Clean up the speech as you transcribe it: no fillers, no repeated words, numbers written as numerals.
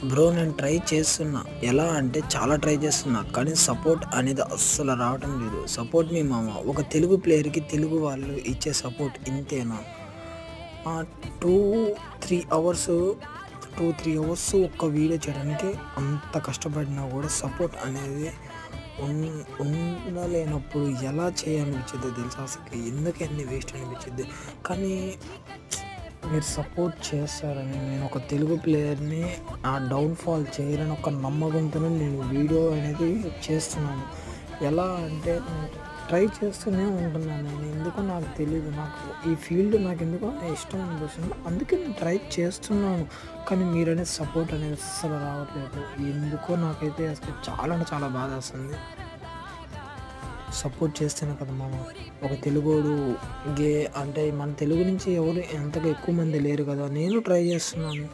Bro నేను try చేస్తున్నా. ఎలా అంటే చాలా ట్రై చేస్తున్నా. కానీ సపోర్ట్ అనేది అస్సలు రావటం లేదు. సపోర్ట్ మీ మామ. ఒక తెలుగు ప్లేయర్‌కి తెలుగు వాళ్ళు ఇచ్చే సపోర్ట్ ఇంతేనా? 2, 3 అవర్స్ 1 వీడియో చేయడానికి అంత కష్టపడినా కూడా సపోర్ట్ అనేది ఉన్ ఉండలేనప్పుడు ఎలా చేయాలనిపించిద్దో తెలుసా అసలకి? ఎందుకు అన్ని వేస్ట్ అనిపించిద్ది. కానీ మీరు సపోర్ట్ చేస్తారని నేను ఒక తెలుగు ప్లేయర్‌ని డౌన్‌ఫాల్ చేయరని ఒక నమ్మకంతోనే నేను వీడియో అనేది చేస్తున్నాను. ఎలా అంటే ట్రై చేస్తూనే ఉంటున్నాను నేను. ఎందుకో నాకు తెలీదు. నాకు ఈ ఫీల్డ్ నాకెందుకో ఇష్టం అనిపిస్తుంది. అందుకే నేను ట్రై చేస్తున్నాను. కానీ మీరనేది సపోర్ట్ అనేది అస్సలు రావట్లేదు. ఎందుకో నాకైతే అసలు చాలా అంటే చాలా బాధేస్తుంది. సపోర్ట్ చేస్తేనే కదా మనం ఒక తెలుగోడు అంటే మన తెలుగు నుంచి ఎవరు అంతగా ఎక్కువ మంది లేరు కదా. నేను ట్రై చేస్తున్నాను.